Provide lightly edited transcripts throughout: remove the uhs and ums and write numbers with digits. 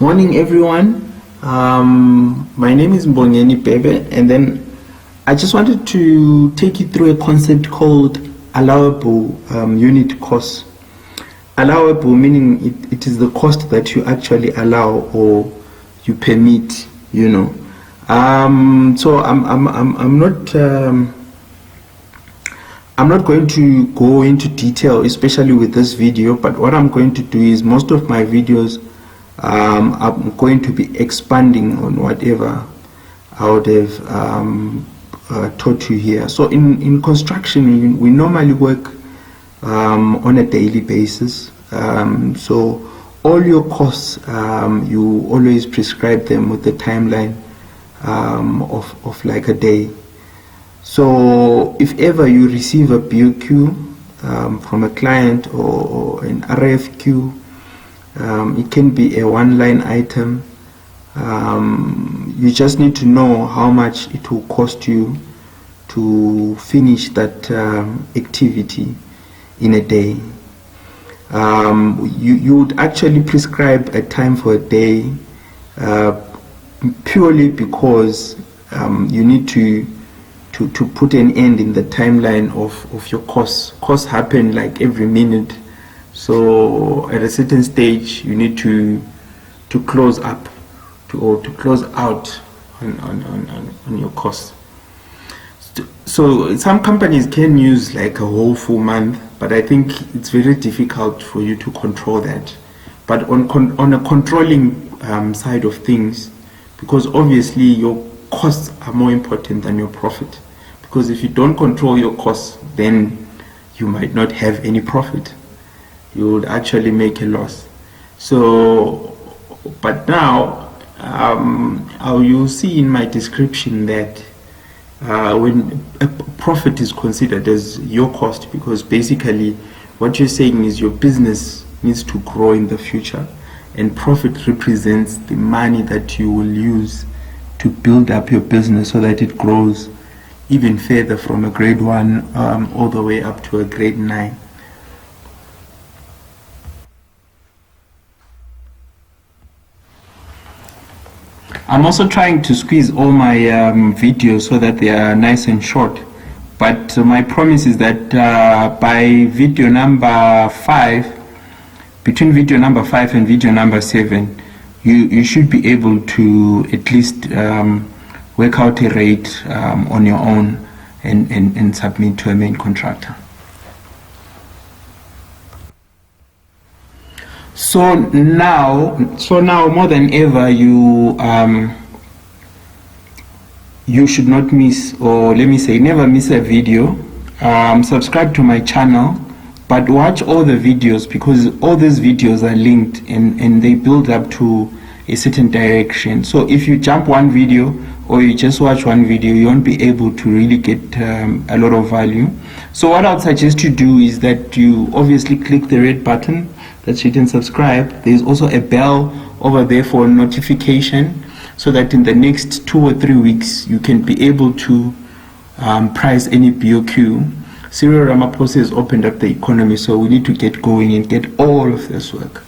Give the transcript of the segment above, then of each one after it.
Morning everyone. My name is Mbongeni Bebe, and then I just wanted to take you through a concept called allowable unit cost. Allowable meaning it is the cost that you actually allow or you permit, you know. So I'm not going to go into detail, especially with this video, but what I'm going to do is most of my videos I'm going to be expanding on whatever I would have taught you here. So in construction, we normally work on a daily basis. So all your costs, you always prescribe them with the timeline of like a day. So if ever you receive a BOQ from a client or an RFQ, it can be a one-line item. You just need to know how much it will cost you to finish that activity in a day. You would actually prescribe a time for a day purely because you need to put an end in the timeline of your costs. Costs happen like every minute. So at a certain stage, you need to close up or to close out on your costs. So some companies can use like a whole full month, but I think it's very difficult for you to control that. But on a controlling side of things, because obviously your costs are more important than your profit. Because if you don't control your costs, then you might not have any profit. You would actually make a loss. So, but now you'll see in my description that when a profit is considered as your cost, because basically what you're saying is your business needs to grow in the future, and profit represents the money that you will use to build up your business so that it grows even further from a grade 1 all the way up to a grade 9. I'm also trying to squeeze all my videos so that they are nice and short, but my promise is that by video number 5, between video number 5 and video number 7, you should be able to at least work out a rate on your own and submit to a main contractor. So now more than ever, you should not miss, or let me say never miss a video. Subscribe to my channel, but watch all the videos, because all these videos are linked and they build up to a certain direction. So if you jump one video or you just watch one video, you won't be able to really get a lot of value. So what I would suggest you do is that you obviously click the red button that you can subscribe. There's also a bell over there for notification, so that in the next 2 or 3 weeks you can be able to price any BOQ. Cyril Ramaphosa has opened up the economy, so we need to get going and get all of this work.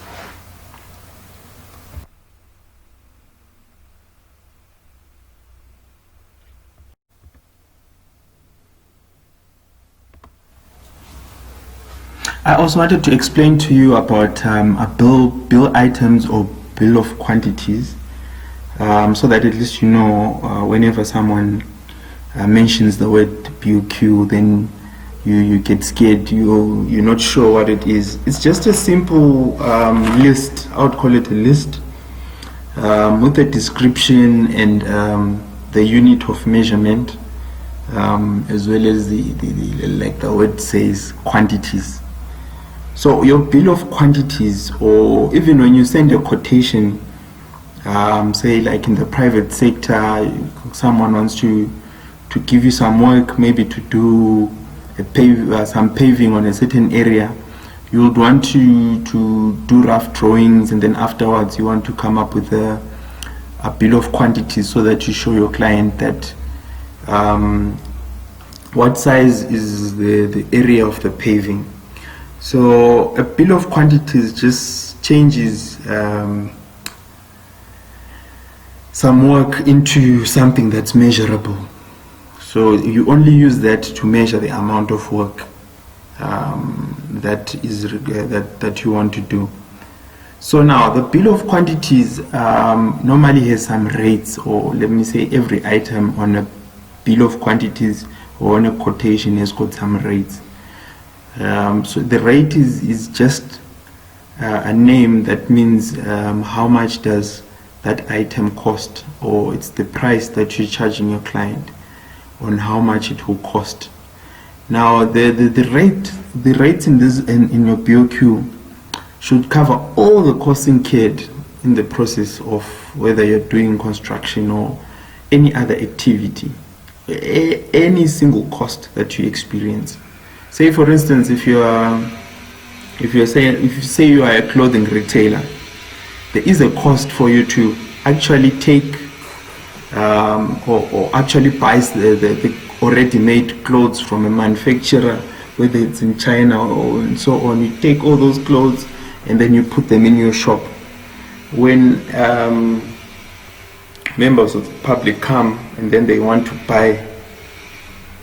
I also wanted to explain to you about a bill items or bill of quantities, so that at least you know whenever someone mentions the word BOQ, then you get scared, you're not sure what it is. It's just a simple list. I would call it a list with a description and the unit of measurement, as well as the like the word says, quantities. So your bill of quantities, or even when you send a quotation, say like in the private sector, someone wants to give you some work, maybe to do some paving on a certain area, you would want to do rough drawings, and then afterwards you want to come up with a bill of quantities, so that you show your client that what size is the area of the paving. So a bill of quantities just changes some work into something that's measurable. So you only use that to measure the amount of work that you want to do. So now the bill of quantities normally has some rates, or let me say every item on a bill of quantities or on a quotation has got some rates. So the rate is just a name that means how much does that item cost, or it's the price that you're charging your client on how much it will cost. Now the rates in this in your BOQ should cover all the costs incurred in the process of whether you're doing construction or any other activity, any single cost that you experience. Say for instance, if you say you are a clothing retailer, there is a cost for you to actually take or actually buy the already made clothes from a manufacturer, whether it's in China or and so on. You take all those clothes and then you put them in your shop. When members of the public come and then they want to buy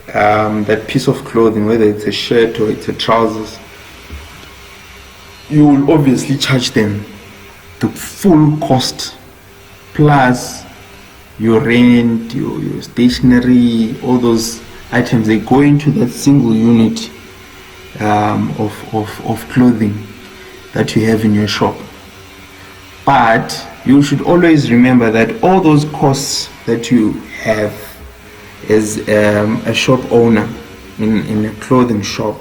that piece of clothing, whether it's a shirt or it's a trousers, you will obviously charge them the full cost plus your rent, your stationery, all those items. They go into that single unit of clothing that you have in your shop. But you should always remember that all those costs that you have as a shop owner in a clothing shop,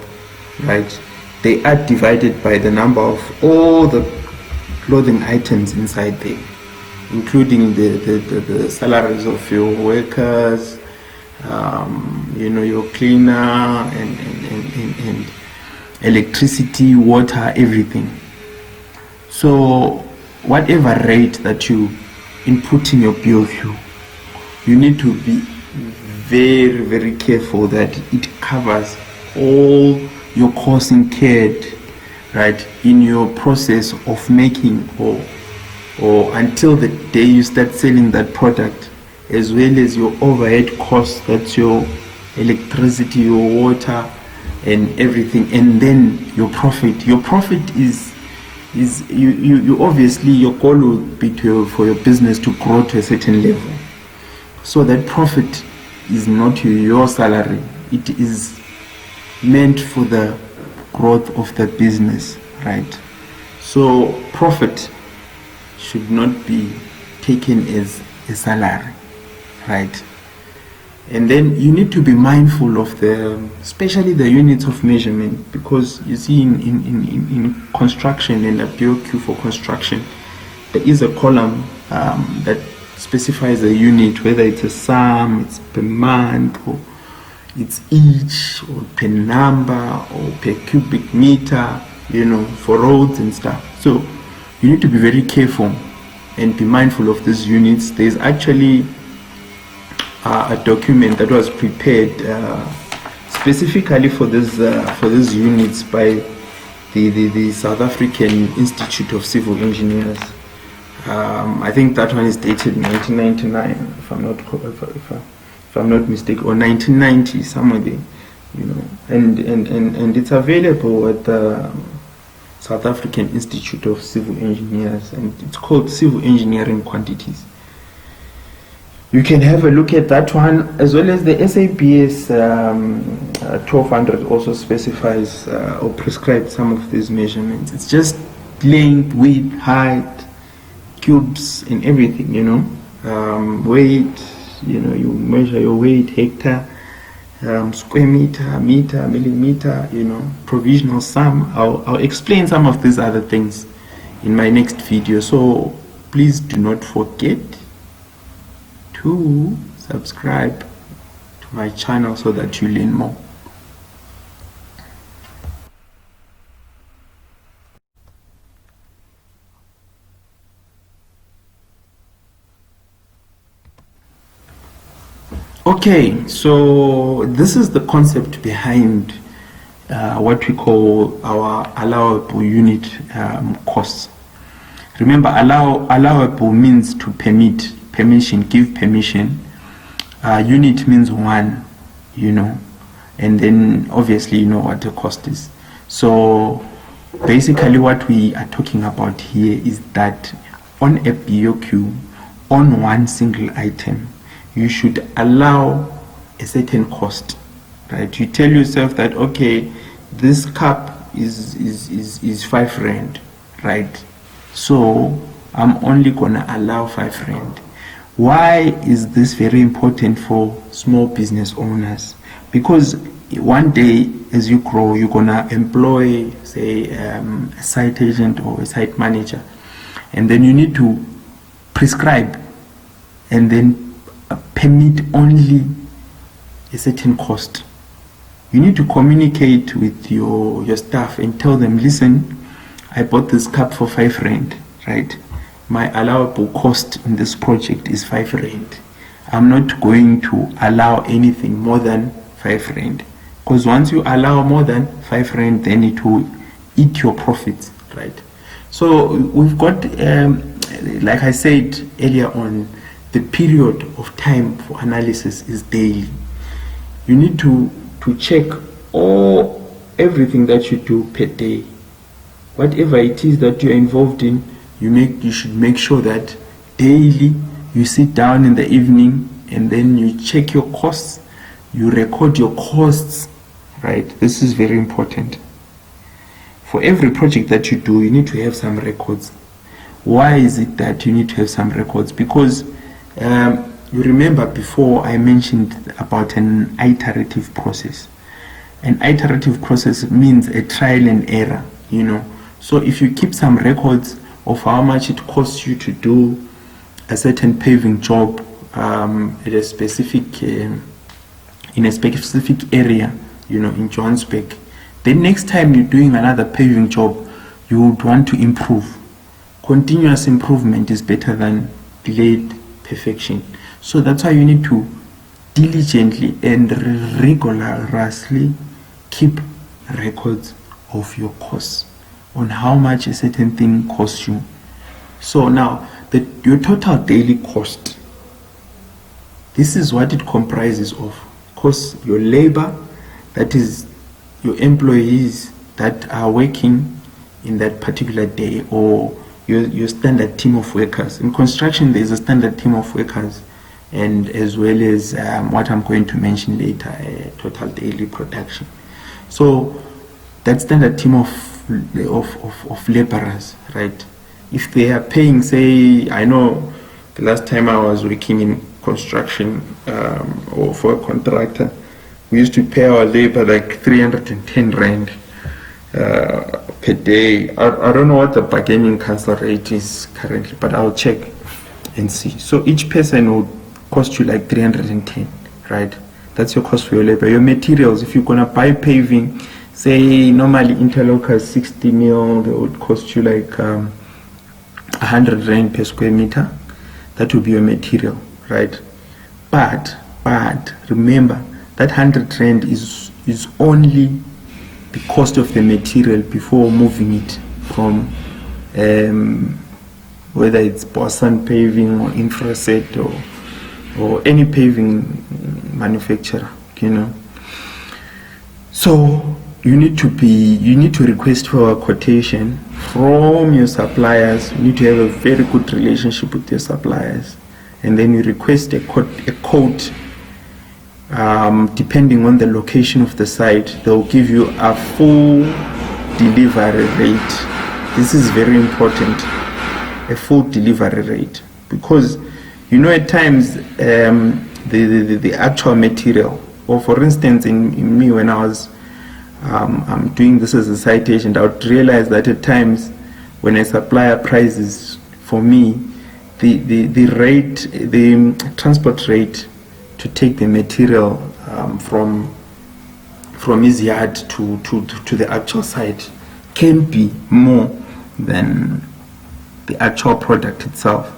right, they are divided by the number of all the clothing items inside there, including the salaries of your workers, your cleaner and electricity, water, everything. So whatever rate that you input in your BOQ, you need to be very, very careful that it covers all your costs incurred, right, in your process of making or until the day you start selling that product, as well as your overhead costs, that's your electricity, your water and everything, and then your profit. Your profit is you obviously, your goal would be for your business to grow to a certain level. So that profit is not your salary, it is meant for the growth of the business, right? So profit should not be taken as a salary, right? And then you need to be mindful of especially the units of measurement, because you see in construction, in a BOQ for construction, there is a column that specifies a unit, whether it's a sum, it's per month, or it's each, or per number, or per cubic meter, for roads and stuff. So you need to be very careful and be mindful of these units. There's actually a document that was prepared specifically for these units by the South African Institute of Civil Engineers. I think that one is dated 1999, if I'm not mistaken, or 1990, somewhere there, and it's available at the South African Institute of Civil Engineers, and it's called Civil Engineering Quantities. You can have a look at that one, as well as the SABS 1200 also specifies or prescribes some of these measurements. It's just length, width, height, cubes and everything, weight, you measure your weight, hectare, square meter, millimeter, provisional sum. I'll explain some of these other things in my next video, so please do not forget to subscribe to my channel so that you learn more. Okay, so this is the concept behind what we call our allowable unit costs. Remember, allowable means to permit permission, give permission. Unit means 1, and then obviously you know what the cost is. So basically what we are talking about here is that on a BOQ, on one single item, you should allow a certain cost, right? You tell yourself that, okay, this cup is 5 rand, right? So I'm only gonna allow 5 rand. Why is this very important for small business owners? Because one day as you grow, you're gonna employ, say, a site agent or a site manager, and then you need to prescribe and then permit only a certain cost. You need to communicate with your staff and tell them, listen, I bought this cup for 5 rand, right? My allowable cost in this project is 5 rand. I'm not going to allow anything more than 5 rand. Because once you allow more than 5 rand, then it will eat your profits, right? So we've got, like I said earlier on, the period of time for analysis is daily. You need to check everything that you do per day. Whatever it is that you're involved in, you should make sure that daily you sit down in the evening and then you check your costs, you record your costs, right? This is very important. For every project that you do, you need to have some records. Why is it that you need to have some records? Because you remember before I mentioned about an iterative process. An iterative process means a trial and error, So if you keep some records of how much it costs you to do a certain paving job at a specific in a specific area, in Johannesburg, then next time you're doing another paving job, you would want to improve. Continuous improvement is better than delayed perfection. So that's why you need to diligently and rigorously keep records of your costs, on how much a certain thing costs you. So now, your total daily cost, this is what it comprises of. Cost your labor, that is your employees that are working in that particular day, or your standard team of workers. In construction, there's a standard team of workers, and as well as what I'm going to mention later, total daily production. So that standard team of laborers, right? If they are paying, say, I know the last time I was working in construction or for a contractor, we used to pay our labor like 310 rand per day. I don't know what the bargaining council rate is currently, but I'll check and see. So each person would cost you like 310, right? That's your cost for your labor. Your materials, if you're gonna buy paving, say normally interlockers 60 mil, they would cost you like 100 rand per square meter. That would be your material, right? But remember that 100 rand is only the cost of the material before moving it from whether it's Bosan paving or Infraset or any paving manufacturer, So you need to request for a quotation from your suppliers. You need to have a very good relationship with your suppliers, and then you request a quote. Depending on the location of the site, they'll give you a full delivery rate. This is very important, a full delivery rate, because at times the actual material, or for instance in me, when I was I'm doing this as a site agent, I would realize that at times when a supplier prices for me, the rate, the transport rate to take the material from his yard to the actual site can be more than the actual product itself.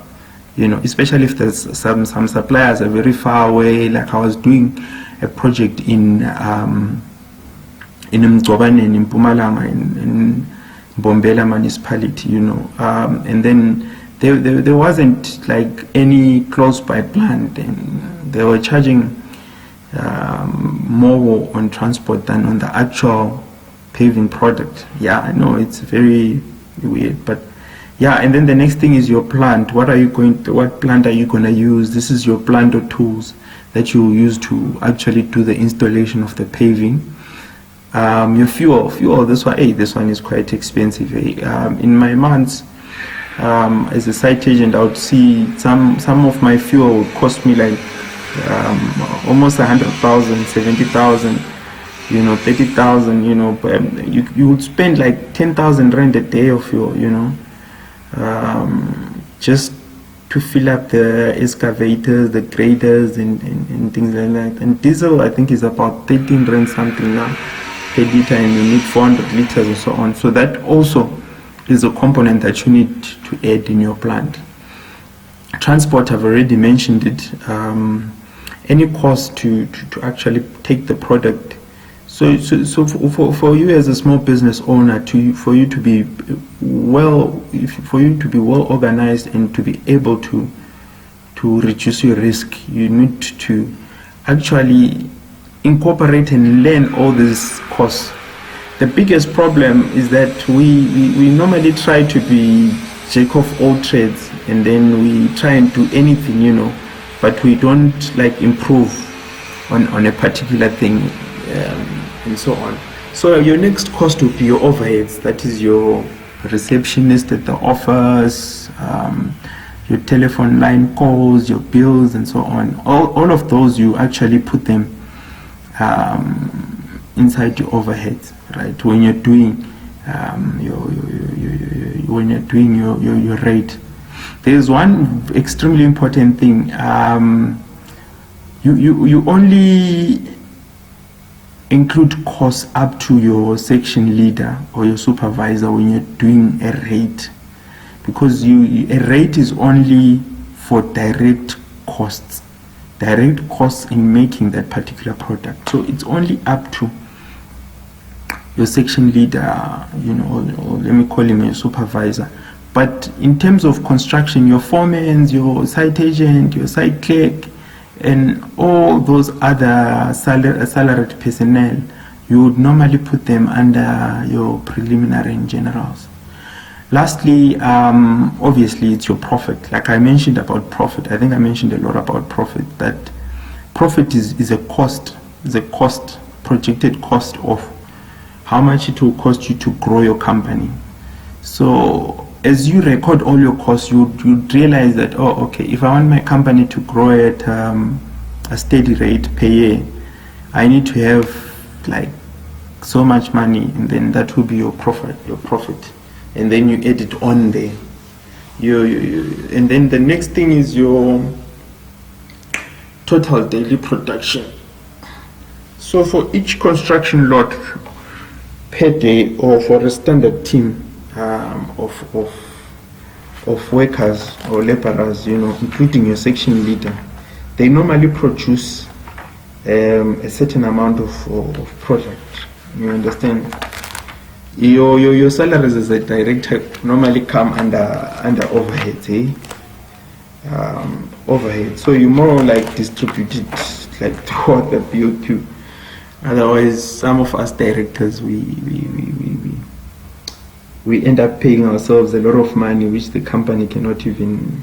Especially if there's some suppliers are very far away. Like I was doing a project in Mgcobane, in Mpumalanga, in Bombela municipality, and then there wasn't like any close by plant, and they were charging more on transport than on the actual paving product. Yeah, I know it's very weird, but yeah. And then the next thing is your plant. What plant are you going to use? This is your plant or tools that you use to actually do the installation of the paving. Your fuel. This one is quite expensive. In my months as a site agent, I would see some of my fuel would cost me like almost 100,000, 70,000, 30,000. You would spend like 10,000 rand a day of fuel, just to fill up the excavators, the graders, and things like that. And diesel, I think, is about 13 rand something now per liter, and you need 400 liters and so on. So that also is a component that you need to add in your plant. Transport, I've already mentioned it. Any cost to actually take the product. So for you as a small business owner, for you to be well organized and to be able to reduce your risk, you need to actually incorporate and learn all these costs. The biggest problem is that we normally try to be jack of all trades, and then we try and do anything, but we don't like improve on a particular thing, and so on. So your next cost will be your overheads. That is your receptionist at the office, your telephone line calls, your bills, and so on. All of those, you actually put them inside your overheads, right? When you're doing your rate. There's one extremely important thing. You only include costs up to your section leader or your supervisor when you're doing a rate, because a rate is only for direct costs in making that particular product. So it's only up to your section leader, or let me call him your supervisor. But in terms of construction, your foremen, your site agent, your site clerk, and all those other salaried personnel, you would normally put them under your preliminary and generals. Lastly, obviously, it's your profit. Like I mentioned about profit, I think I mentioned a lot about profit. That profit is a cost, projected cost of how much it will cost you to grow your company. So as you record all your costs, you realize that, if I want my company to grow at a steady rate per year, I need to have like so much money, and then that will be your profit, and then you add it on there. And then the next thing is your total daily production. So for each construction lot per day, or for a standard team of workers or laborers, including your section leader, they normally produce a certain amount of product. You understand? Your salaries as a director normally come under overheads, overhead. So you more like distribute it like throughout the BOQ. Otherwise, some of us directors, we end up paying ourselves a lot of money, which the company cannot even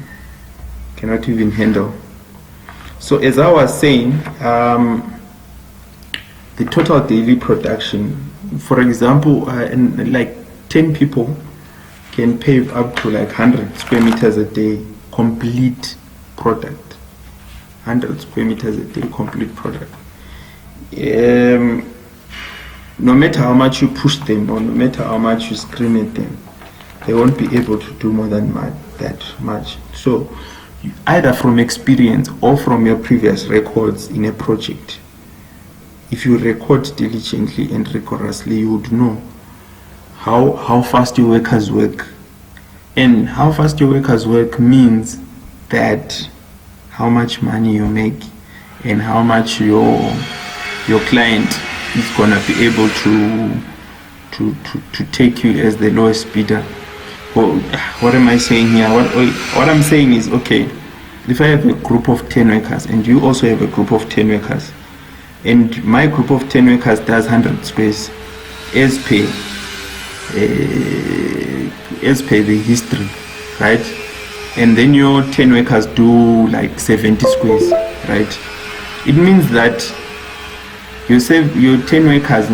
handle. So as I was saying, the total daily production, for example, like 10 people can pave up to like 100 square meters a day, complete product. 100 square meters a day, complete product. No matter how much you push them, or no matter how much you scream at them, they won't be able to do more than that much. So either from experience or from your previous records in a project, if you record diligently and rigorously, you would know how fast your workers work. And how fast your workers work means that how much money you make and how much your client is gonna be able to take you as the lowest bidder. Oh, what am I saying here? What I'm saying is, okay, if I have a group of 10 workers and you also have a group of 10 workers, and my group of 10 workers does 100 squares as per the history, right? And then your 10 workers do like 70 squares, right? It means that your 10 workers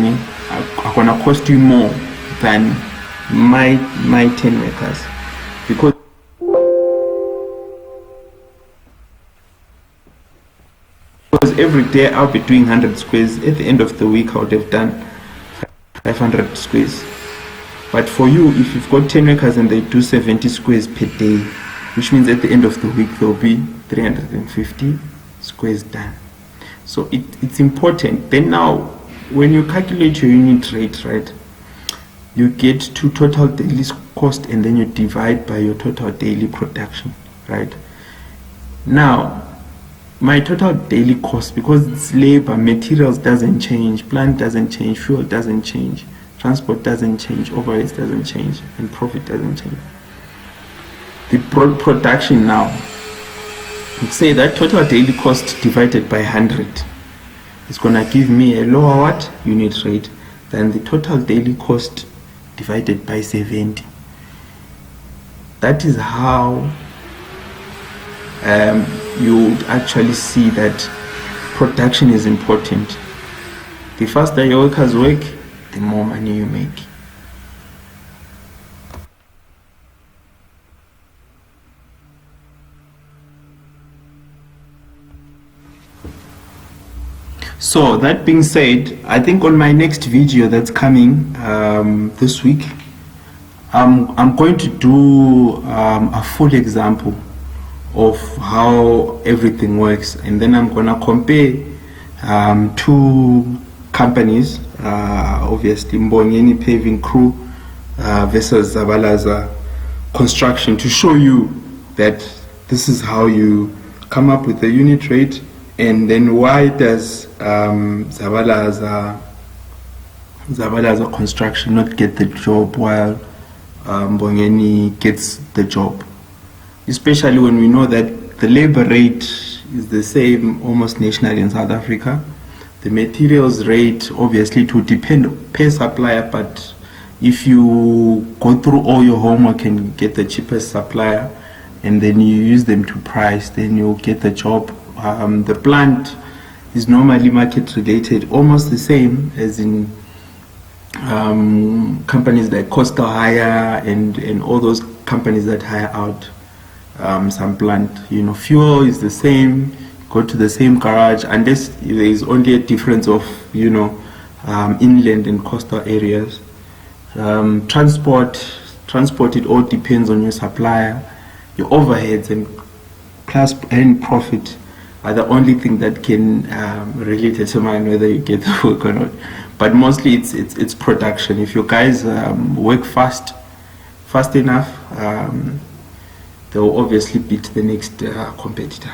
are gonna cost you more than my 10 workers, because every day I'll be doing 100 squares. At the end of the week I would have done 500 squares. But for you, if you've got 10 workers and they do 70 squares per day, which means at the end of the week there'll be 350 squares done. So it's important. Then now, when you calculate your unit rate, right, you get to total daily cost and then you divide by your total daily production, right? Now, my total daily cost, because it's labor, materials doesn't change, plant doesn't change, fuel doesn't change, transport doesn't change, overheads doesn't change, and profit doesn't change. The production now, say that total daily cost divided by 100 is gonna give me a lower unit rate than the total daily cost divided by 70. That is how you would actually see that production is important. The faster your workers work, the more money you make. So that being said, I think on my next video that's coming this week, I'm going to do a full example of how everything works, and then I'm gonna compare two companies, obviously Mbongeni Paving Crew versus Zabalaza Construction, to show you that this is how you come up with the unit rate, and then why does Zabalaza Construction not get the job while Mbongeni gets the job, especially when we know that the labor rate is the same almost nationally in South Africa. The materials rate, obviously it would depend per supplier, but if you go through all your homework and get the cheapest supplier and then you use them to price, then you'll get the job. The plant is normally market related, almost the same as in companies like Coastal Hire and all those companies that hire out some plant. You know, fuel is the same, go to the same garage, unless there is only a difference of, you know, inland and coastal areas. Transport, it all depends on your supplier. Your overheads and profit are the only thing that can really determine whether you get the work or not. But mostly it's production. If you guys work fast enough, they will obviously beat the next competitor.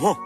Whoa.